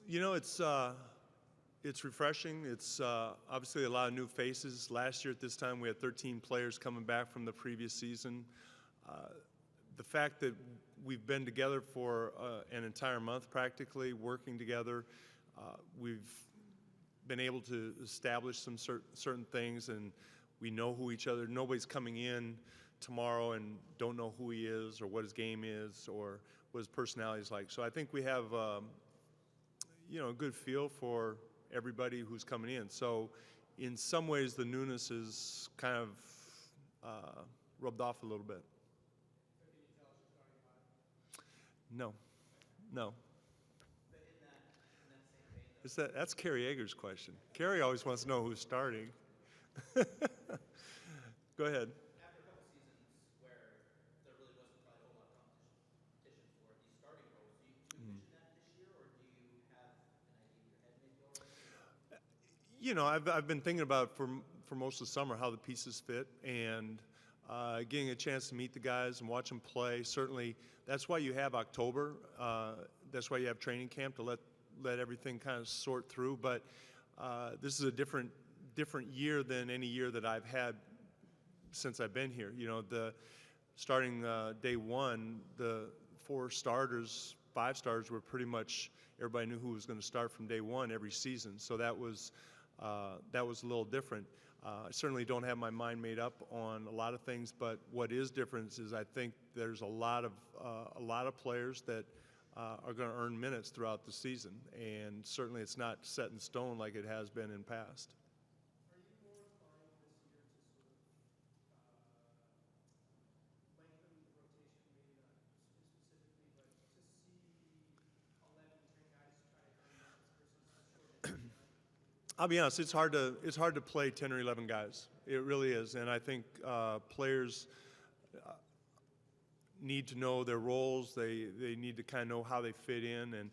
You know, it's refreshing. It's obviously a lot of new faces. Last year at this time, we had 13 players coming back from the previous season. The fact that we've been together for an entire month practically, working together, we've been able to establish some certain things, and we know who each other. Nobody's coming in tomorrow and don't know who he is or what his game is or what his personality is like. So I think we have you know, a good feel for everybody who's coming in. So in some ways, the newness is kind of rubbed off a little bit. No, no. That's Kerry Yeager's question. Kerry always wants to know who's starting. Go ahead. After a couple seasons where there really wasn't probably a whole lot of competition for these starting roles, do you envision that this year, or do you have an idea in your head maybe already? You know, I've been thinking about for most of the summer how the pieces fit, and getting a chance to meet the guys and watch them play. Certainly, that's why you have October. That's why you have training camp to let everything kind of sort through. But this is a different year than any year that I've had since I've been here. You know, starting day one, the 5 starters were pretty much, everybody knew who was going to start from day one every season. So that was a little different. I certainly don't have my mind made up on a lot of things, but what is different is I think there's a lot of players that are going to earn minutes throughout the season, and certainly it's not set in stone like it has been in past. Are you more inclined this year to sort of lengthen the rotation, maybe not specifically, but to see 11, 10 guys try to earn minutes versus shorten? I'll be honest, it's hard to play 10 or 11 guys. It really is, and I think players need to know their roles. They need to kind of know how they fit in, and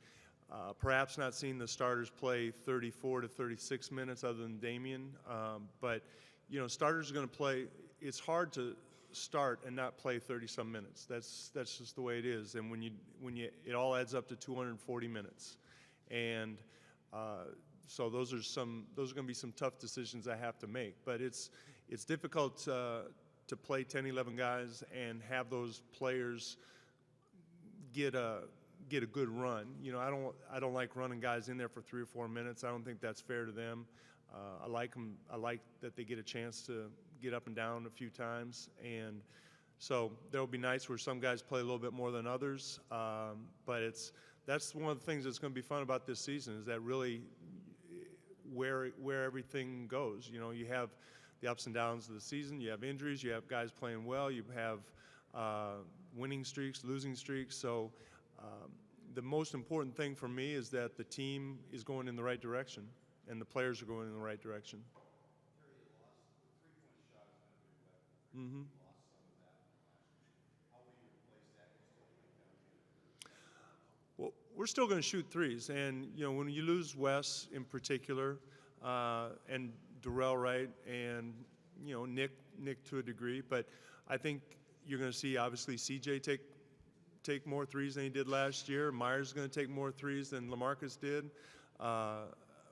perhaps not seeing the starters play 34 to 36 minutes other than Damian. But you know, starters are going to play. It's hard to start and not play 30-some minutes. That's just the way it is. And it all adds up to 240 minutes, and so those are going to be some tough decisions I have to make. But it's difficult to play 10, 11 guys and have those players get a good run. You know, I don't like running guys in there for 3 or 4 minutes. I don't think that's fair to them. I like them. I like that they get a chance to get up and down a few times, and so there'll be nights where some guys play a little bit more than others. But that's one of the things that's going to be fun about this season, is that really where everything goes. You know, you have the ups and downs of the season. You have injuries. You have guys playing well. You have winning streaks, losing streaks. So the most important thing for me is that the team is going in the right direction and the players are going in the right direction. Terry, you lost the three-point shot has been a big weapon. Mm-hmm. You lost some of that from last year. How will you replace that and still make that? Well, we're still going to shoot threes, and you know, when you lose Wes in particular, and Darrell Wright, and you know, Nick to a degree, but I think you're going to see obviously CJ take more threes than he did last year. Myers is going to take more threes than LaMarcus did.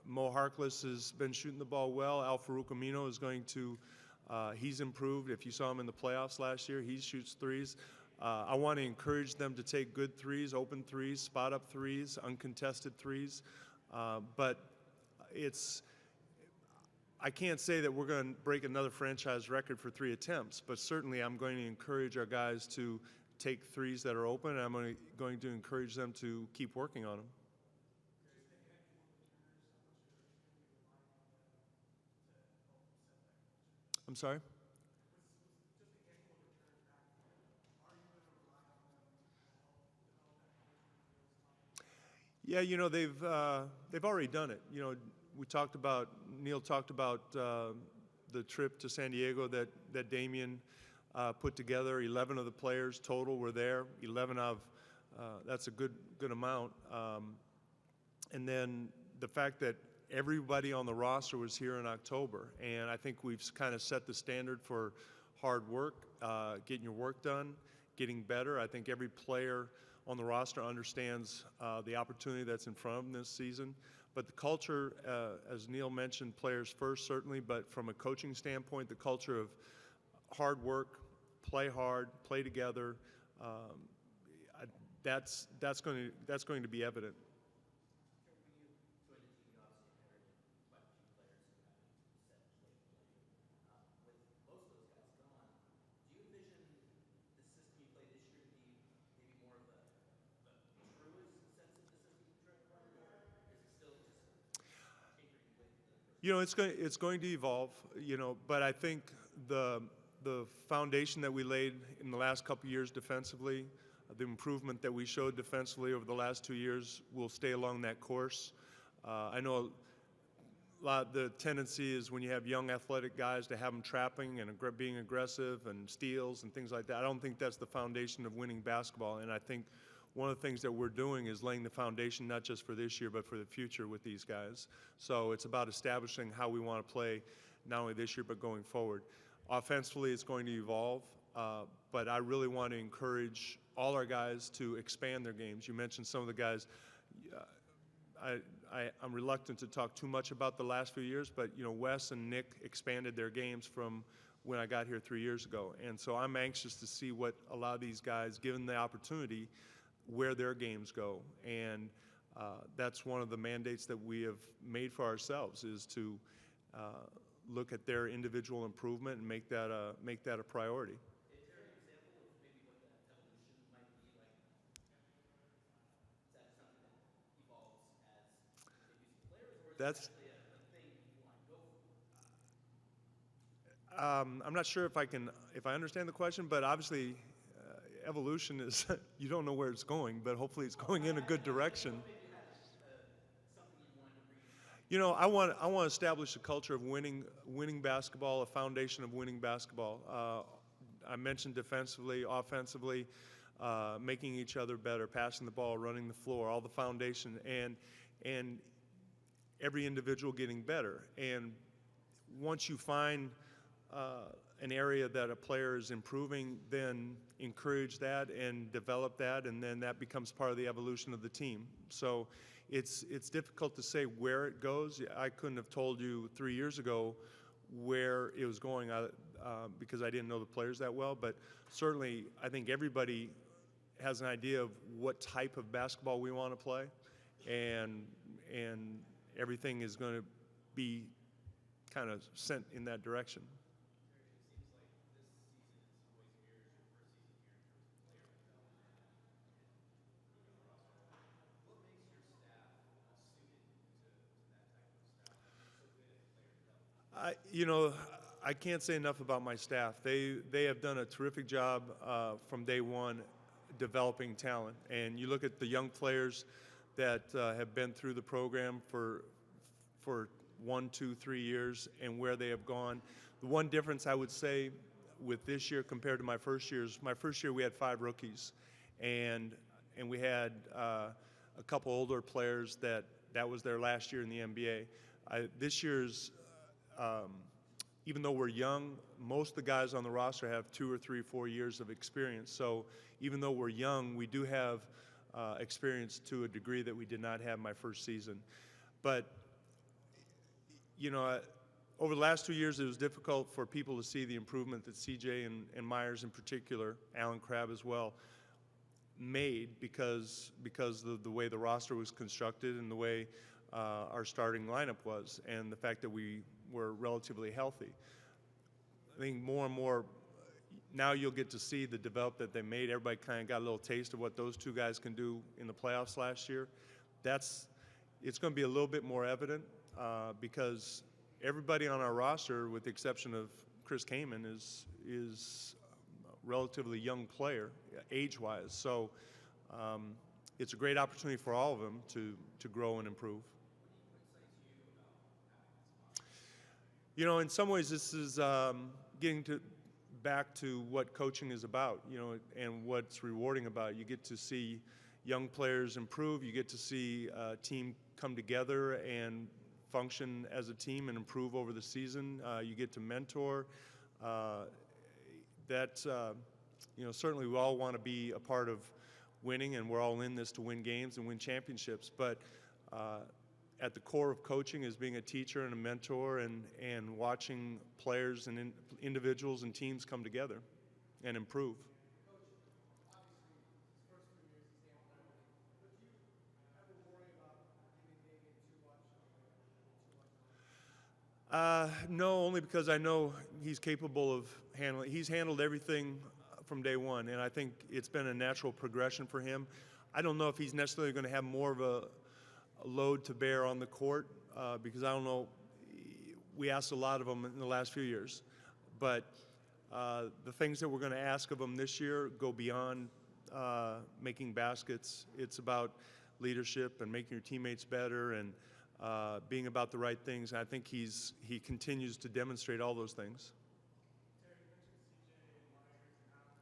Mo Harkless has been shooting the ball well. Al Farouk Amino is going to, he's improved. If you saw him in the playoffs last year, he shoots threes. I want to encourage them to take good threes, open threes, spot up threes, uncontested threes. But I can't say that we're going to break another franchise record for 3 attempts, but certainly I'm going to encourage our guys to take threes that are open, and I'm going to encourage them to keep working on them. I'm sorry? Yeah, you know, they've already done it. You know, Neil talked about the trip to San Diego that Damian put together. 11 of the players total were there. 11 of that's a good amount. And then the fact that everybody on the roster was here in October, and I think we've kind of set the standard for hard work, getting your work done, getting better. I think every player on the roster understands the opportunity that's in front of them this season. But the culture, as Neil mentioned, players first certainly, but from a coaching standpoint, the culture of hard work, play hard, play together, that's going to be evident. When you joined the team, you obviously inherited quite a few players who haven't set late for you. With most of those guys gone, do you envision the system you play this year to be maybe more of the truest sense of the system you try to run, or is it still just tinkering with the personnel? You know, it's going to evolve. You know, but I think the foundation that we laid in the last couple of years defensively, the improvement that we showed defensively over the last 2 years will stay along that course. I know a lot the tendency is when you have young athletic guys to have them trapping and being aggressive and steals and things like that. I don't think that's the foundation of winning basketball, and I think one of the things that we're doing is laying the foundation not just for this year but for the future with these guys. So it's about establishing how we want to play not only this year but going forward. Offensively, it's going to evolve, but I really want to encourage all our guys to expand their games. You mentioned some of the guys. I'm reluctant to talk too much about the last few years, but you know, Wes and Nick expanded their games from when I got here 3 years ago, and so I'm anxious to see what a lot of these guys, given the opportunity, where their games go, and that's one of the mandates that we have made for ourselves is to look at their individual improvement and make that a priority. Is there an example of maybe what that evolution might be like? Is that something that evolves as you get used to players, or is it That's actually a thing you want to go for? I'm not sure if I understand the question, but obviously evolution is you don't know where it's going, but hopefully it's going in a good direction. Maybe you had something you wanted to reach. You know, I want to establish a culture of winning basketball, a foundation of winning basketball. I mentioned defensively, offensively, making each other better, passing the ball, running the floor, all the foundation, and every individual getting better. And once you find an area that a player is improving, then encourage that and develop that, and then that becomes part of the evolution of the team. So it's difficult to say where it goes. I couldn't have told you 3 years ago where it was going because I didn't know the players that well, but certainly I think everybody has an idea of what type of basketball we want to play, and everything is going to be kind of sent in that direction. You know, I can't say enough about my staff. They have done a terrific job from day one developing talent. And you look at the young players that have been through the program for 1, 2, 3 years and where they have gone. The one difference I would say with this year compared to my first year we had 5 rookies, and we had a couple older players that was their last year in the NBA. This year's even though we're young, most of the guys on the roster have 2 or 3, 4 years of experience. So even though we're young, we do have experience to a degree that we did not have my first season. But, you know, over the last 2 years, it was difficult for people to see the improvement that CJ and Myers in particular, Alan Crabb as well, made because of the way the roster was constructed and the way our starting lineup was, and the fact that we were relatively healthy. I think more and more now you'll get to see the development that they made. Everybody kind of got a little taste of what those 2 guys can do in the playoffs last year. It's going to be a little bit more evident because everybody on our roster, with the exception of Chris Kaman, is a relatively young player age-wise. So it's a great opportunity for all of them to grow and improve. You know, in some ways, this is getting back to what coaching is about, you know, and what's rewarding about it. You get to see young players improve. You get to see a team come together and function as a team and improve over the season. You get to mentor. You know, certainly we all want to be a part of winning, and we're all in this to win games and win championships. But at the core of coaching is being a teacher and a mentor, and watching players and individuals and teams come together and improve. No, only because I know he's capable of handling. He's handled everything from day one, and I think it's been a natural progression for him. I don't know if he's necessarily going to have more of a load to bear on the court because I don't know. We asked a lot of him in the last few years, but the things that we're going to ask of him this year go beyond making baskets. It's about leadership and making your teammates better and being about the right things. And I think he continues to demonstrate all those things. Terry, you mentioned CJ and Myers and Allen.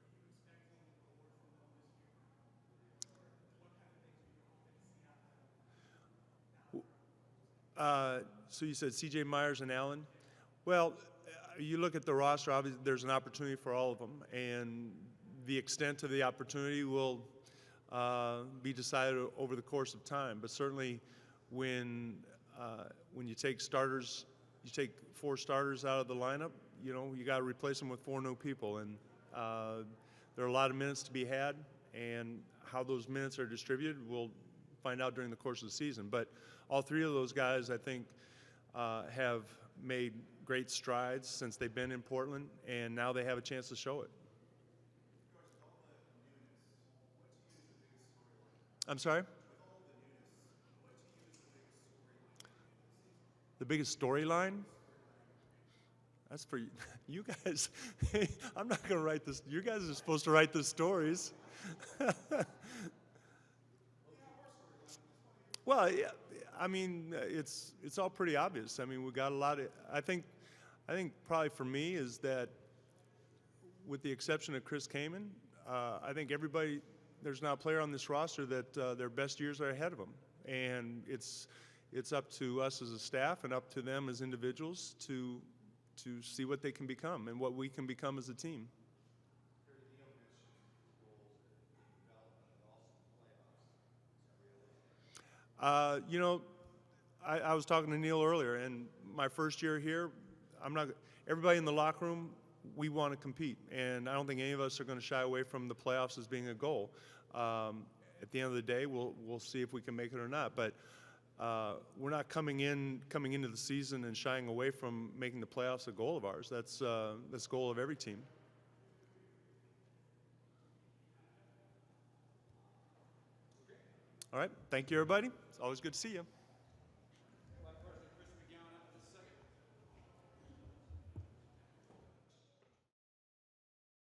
Are you expecting more from them this year? Or what kind of things are you hoping to see out of them? So you said C.J. Myers and Allen. Well, you look at the roster. Obviously, there's an opportunity for all of them, and the extent of the opportunity will be decided over the course of time. But certainly, when you take starters, you take 4 starters out of the lineup. You got to replace them with 4 new people, and there are a lot of minutes to be had. And how those minutes are distributed, we'll find out during the course of the season. But all 3 of those guys, I think, have made great strides since they've been in Portland, and now they have a chance to show it. I'm sorry? The biggest storyline? That's for you guys. I'm not going to write this. You guys are supposed to write the stories. Well, yeah, I mean, it's all pretty obvious. I mean, we got a lot of. I think probably for me is that, with the exception of Chris Kaman, I think everybody. There's not a player on this roster that their best years are ahead of them, and it's up to us as a staff and up to them as individuals to see what they can become and what we can become as a team. I was talking to Neil earlier, and my first year here, everybody in the locker room, we want to compete, and I don't think any of us are going to shy away from the playoffs as being a goal. At the end of the day, we'll see if we can make it or not, but we're not coming into the season and shying away from making the playoffs a goal of ours. That's the goal of every team. All right, thank you, everybody. It's always good to see you.